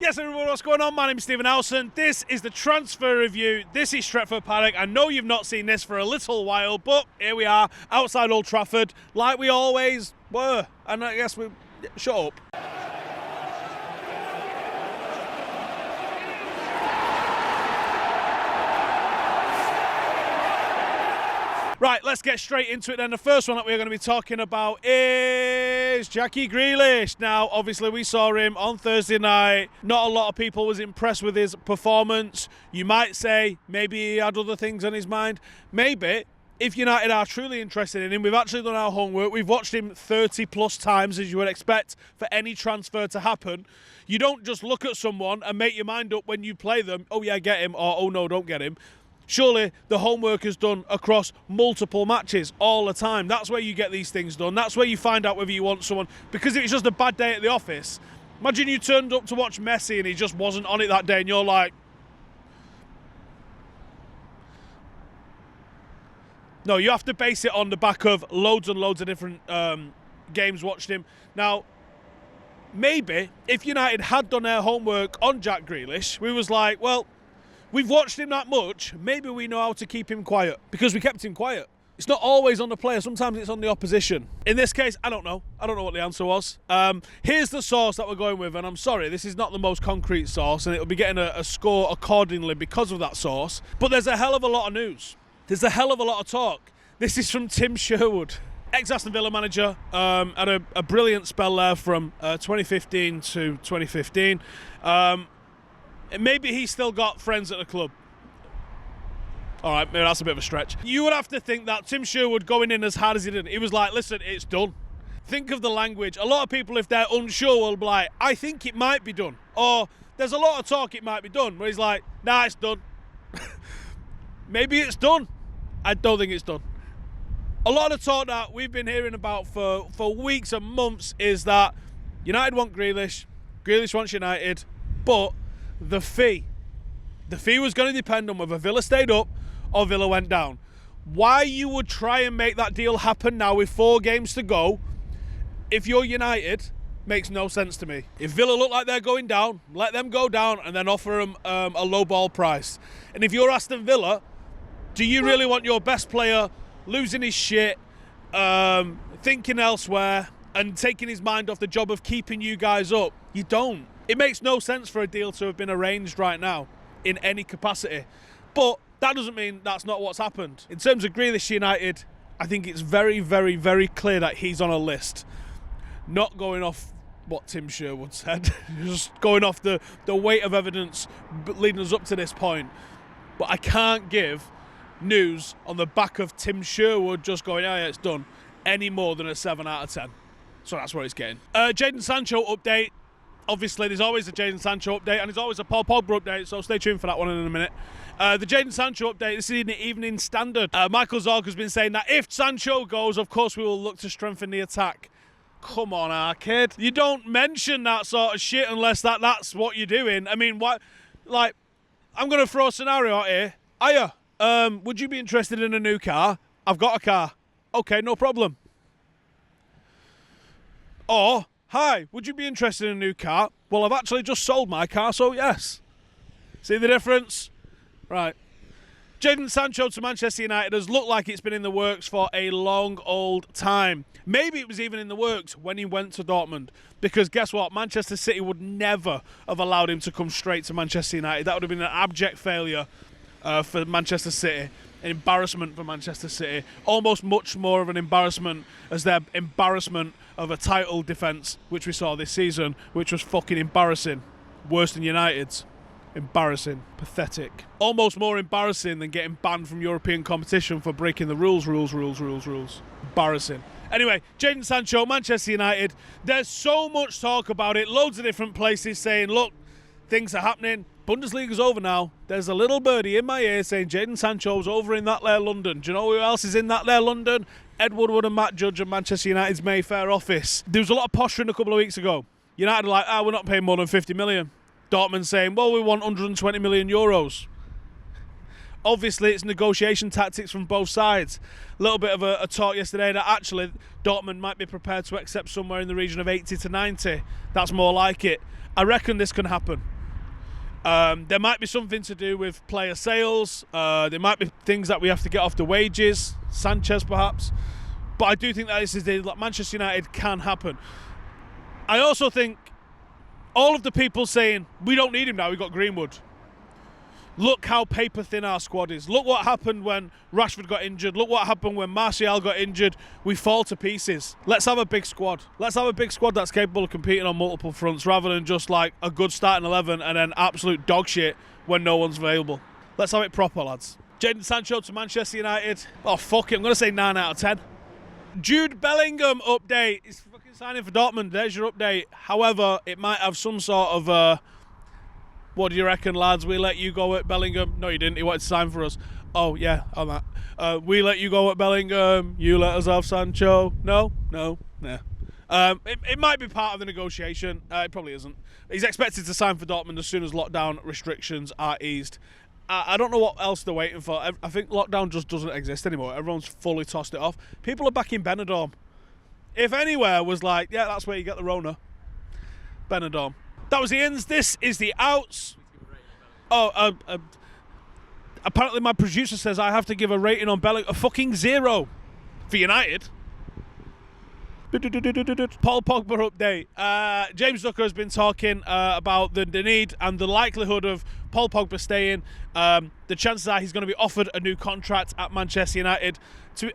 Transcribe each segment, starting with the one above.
Yes, everyone, what's going on? My name is Stephen Howson. This is the transfer review. This is Stretford Paddock. I know you've not seen this for a little while, but here we are, outside Old Trafford, like we always were. And I guess we... Shut up. Right, let's get straight into it then. The first one that we're going to be talking about is Jackie Grealish. Now, obviously, we saw him on Thursday night. Not a lot of people was impressed with his performance. You might say maybe he had other things on his mind. Maybe. If United are truly interested in him, we've actually done our homework. We've watched him 30 plus times, as you would expect for any transfer to happen. You don't just look at someone and make your mind up when you play them. Oh yeah, get him, or oh no, don't get him. Surely the homework is done across multiple matches all the time. That's where you get these things done. That's where you find out whether you want someone. Because if it's just a bad day at the office, imagine you turned up to watch Messi and he just wasn't on it that day and you're like, no, you have to base it on the back of loads and loads of different games watched him. Now, maybe if United had done their homework on Jack Grealish, we was like, well, we've watched him that much, maybe we know how to keep him quiet. Because we kept him quiet. It's not always on the player, sometimes it's on the opposition. In this case, I don't know. I don't know what the answer was. Here's the source that we're going with, and I'm sorry, this is not the most concrete source, and it'll be getting a score accordingly because of that source. But there's a hell of a lot of news. There's a hell of a lot of talk. This is from Tim Sherwood, ex-Aston Villa manager, had a brilliant spell there from 2015 to 2015. Maybe he's still got friends at the club. All right, maybe that's a bit of a stretch. You would have to think that Tim Sherwood going in as hard as he did, he was like, listen, it's done. Think of the language. A lot of people, if they're unsure, will be like, I think it might be done. Or there's a lot of talk it might be done. Where he's like, nah, it's done. Maybe it's done. I don't think it's done. A lot of talk that we've been hearing about for weeks and months is that United want Grealish, Grealish wants United, but the fee was going to depend on whether Villa stayed up or Villa went down. Why you would try and make that deal happen now with 4 games to go, if you're United, makes no sense to me. If Villa look like they're going down, let them go down and then offer them a low ball price. And if you're Aston Villa, do you really want your best player losing his shit, thinking elsewhere, and taking his mind off the job of keeping you guys up? You don't. It makes no sense for a deal to have been arranged right now in any capacity. But that doesn't mean that's not what's happened. In terms of Grealish United, I think it's very, very, very clear that he's on a list. Not going off what Tim Sherwood said, just going off the weight of evidence leading us up to this point. But I can't give news on the back of Tim Sherwood just going, oh yeah, it's done, any more than a 7 out of 10. So that's where it's getting. Jadon Sancho update. Obviously, there's always a Jadon Sancho update, and there's always a Paul Pogba update, so stay tuned for that one in a minute. The Jadon Sancho update, this is in the Evening Standard. Michael Zorc has been saying that if Sancho goes, of course we will look to strengthen the attack. Come on, Arcade. You don't mention that sort of shit unless that's what you're doing. I mean, what? Like, I'm going to throw a scenario out here. Aya, would you be interested in a new car? I've got a car. Okay, no problem. Or, hi, would you be interested in a new car? Well, I've actually just sold my car, so yes. See the difference? Right. Jadon Sancho to Manchester United has looked like it's been in the works for a long old time. Maybe it was even in the works when he went to Dortmund. Because guess what? Manchester City would never have allowed him to come straight to Manchester United. That would have been an abject failure for Manchester City. An embarrassment for Manchester City. Almost much more of an embarrassment as their embarrassment of a title defence, which we saw this season, which was fucking embarrassing. Worse than United's. Embarrassing. Pathetic. Almost more embarrassing than getting banned from European competition for breaking the rules. Embarrassing. Anyway, Jadon Sancho, Manchester United. There's so much talk about it. Loads of different places saying, look, things are happening. Bundesliga's over now. There's a little birdie in my ear saying Jadon Sancho's over in that there London. Do you know who else is in that there London? Ed Woodward and Matt Judge and Manchester United's Mayfair office. There was a lot of posturing a couple of weeks ago. United are like, we're not paying more than 50 million. Dortmund saying, well, we want 120 million euros. Obviously, it's negotiation tactics from both sides. A little bit of a talk yesterday that actually Dortmund might be prepared to accept somewhere in the region of 80 to 90. That's more like it. I reckon this can happen. There might be something to do with player sales. There might be things that we have to get off the wages. Sanchez, perhaps. But I do think that this is like Manchester United can happen. I also think all of the people saying, we don't need him now, we've got Greenwood. Look how paper thin our squad is. Look what happened when Rashford got injured. Look what happened when Martial got injured. We fall to pieces. Let's have a big squad. Let's have a big squad that's capable of competing on multiple fronts rather than just like a good starting 11 and then absolute dog shit when no one's available. Let's have it proper, lads. Jadon Sancho to Manchester United. Oh, fuck it. I'm going to say 9 out of 10. Jude Bellingham update. He's fucking signing for Dortmund. There's your update. However, it might have some sort of... what do you reckon, lads? We let you go at Bellingham. No, you didn't. He wanted to sign for us. Oh, yeah, on that. We let you go at Bellingham. You let us have Sancho. No. It might be part of the negotiation. It probably isn't. He's expected to sign for Dortmund as soon as lockdown restrictions are eased. I don't know what else they're waiting for. I think lockdown just doesn't exist anymore. Everyone's fully tossed it off. People are back in Benidorm. If anywhere was like, yeah, that's where you get the Rona. Benidorm. That was the ins. This is the outs. Oh, apparently my producer says I have to give a rating on Bellingham. A fucking 0 for United. Paul Pogba update. James Ducker has been talking about the need and the likelihood of Paul Pogba staying. The chances are he's going to be offered a new contract at Manchester United.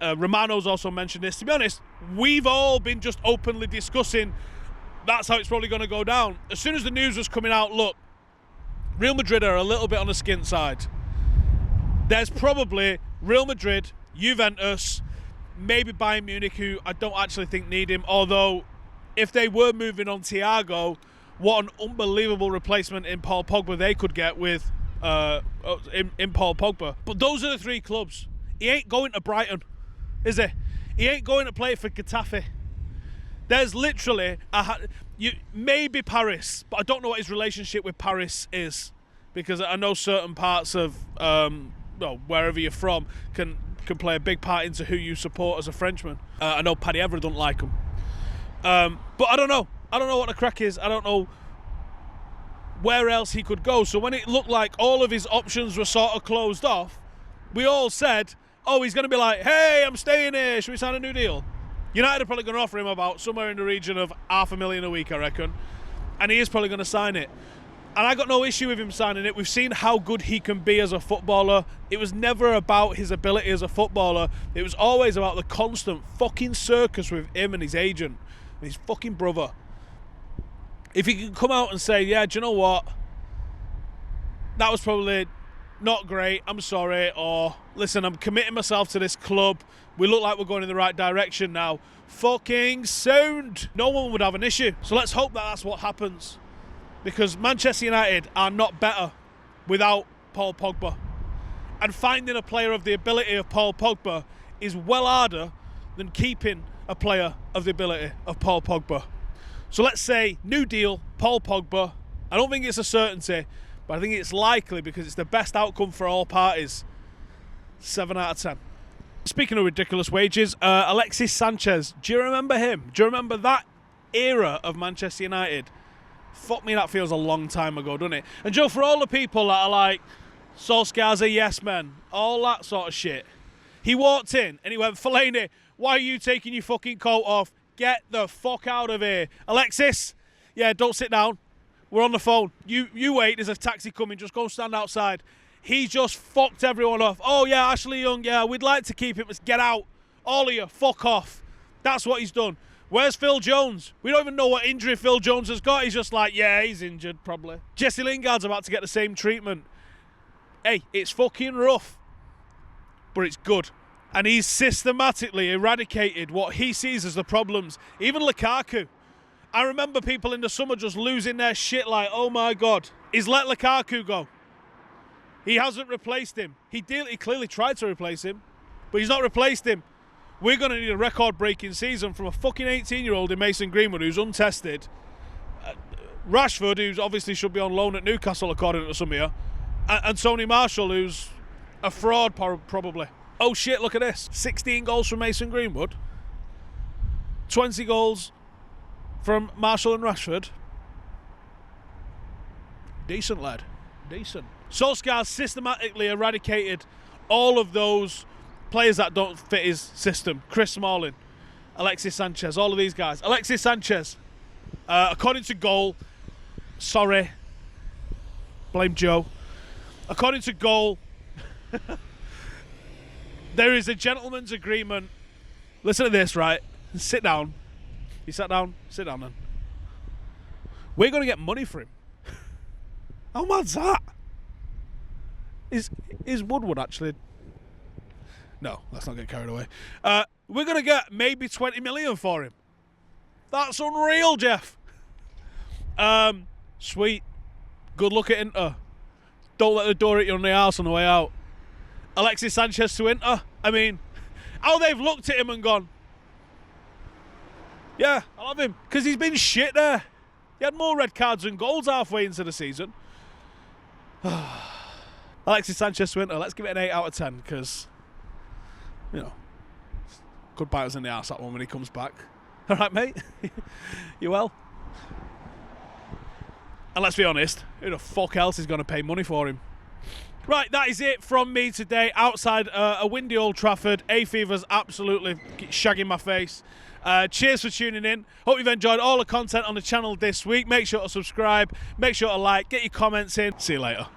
Romano's also mentioned this. To be honest, we've all been just openly discussing that's how it's probably going to go down. As soon as the news was coming out, look, Real Madrid are a little bit on the skint side. There's probably Real Madrid, Juventus, maybe Bayern Munich, who I don't actually think need him. Although, if they were moving on Thiago, what an unbelievable replacement in Paul Pogba they could get with in Paul Pogba. But those are the 3 clubs. He ain't going to Brighton, is he? He ain't going to play for Getafe. There's literally maybe Paris, but I don't know what his relationship with Paris is, because I know certain parts of wherever you're from can play a big part into who you support as a Frenchman. I know Paddy Evra don't like him, but I don't know. I don't know what the crack is. I don't know where else he could go. So when it looked like all of his options were sort of closed off, we all said, "Oh, he's going to be like, hey, I'm staying here. Should we sign a new deal?" United are probably going to offer him about somewhere in the region of $500,000 a week, I reckon. And he is probably going to sign it. And I got no issue with him signing it. We've seen how good he can be as a footballer. It was never about his ability as a footballer. It was always about the constant fucking circus with him and his agent and his fucking brother. If he can come out and say, yeah, do you know what? That was probably not great, I'm sorry, or listen, I'm committing myself to this club, we look like we're going in the right direction now, fucking sound. No one would have an issue. So let's hope that that's what happens, because Manchester United are not better without Paul Pogba, and finding a player of the ability of Paul Pogba is well harder than keeping a player of the ability of Paul Pogba. So let's say new deal, Paul Pogba. I don't think it's a certainty, but I think it's likely because it's the best outcome for all parties. 7 out of 10. Speaking of ridiculous wages, Alexis Sanchez. Do you remember him? Do you remember that era of Manchester United? Fuck me, that feels a long time ago, doesn't it? And Joe, for all the people that are like, Solskjaer's a yes man, all that sort of shit. He walked in and he went, Fellaini, why are you taking your fucking coat off? Get the fuck out of here. Alexis, yeah, don't sit down. We're on the phone. You wait, there's a taxi coming, just go stand outside. He just fucked everyone off. Oh yeah, Ashley Young, yeah, we'd like to keep him. Let's get out. All of you, fuck off. That's what he's done. Where's Phil Jones? We don't even know what injury Phil Jones has got. He's just like, yeah, he's injured probably. Jesse Lingard's about to get the same treatment. Hey, it's fucking rough, but it's good. And he's systematically eradicated what he sees as the problems. Even Lukaku. I remember people in the summer just losing their shit like, oh my God. He's let Lukaku go. He hasn't replaced him. He clearly tried to replace him, but he's not replaced him. We're going to need a record-breaking season from a fucking 18-year-old in Mason Greenwood who's untested. Rashford, who obviously should be on loan at Newcastle, according to some of you. And Tony Marshall, who's a fraud, probably. Oh shit, look at this. 16 goals from Mason Greenwood. 20 goals from Marshall and Rashford. Decent, lad. Decent. Solskjaer systematically eradicated all of those players that don't fit his system. Chris Smalling, Alexis Sanchez, all of these guys. Alexis Sanchez, according to Goal, sorry, blame Joe. According to Goal, there is a gentleman's agreement. Listen to this, right? Sit down. You sat down? Sit down then. We're going to get money for him. How mad's that? Is Woodward actually... No, let's not get carried away. We're going to get maybe 20 million for him. That's unreal, Jeff. Sweet. Good luck at Inter. Don't let the door hit you on the arse on the way out. Alexis Sanchez to Inter. I mean, how they've looked at him and gone, yeah, I love him. Because he's been shit there. He had more red cards than goals halfway into the season. Alexis Sanchez to Inter. Let's give it an 8 out of 10 because, you know, could bite us in the arse that one when he comes back. All right, mate? You well? And let's be honest, who the fuck else is going to pay money for him? Right, that is it from me today outside a windy Old Trafford. A-fever's absolutely shagging my face. Cheers for tuning in. Hope you've enjoyed all the content on the channel this week. Make sure to subscribe. Make sure to like. Get your comments in. See you later.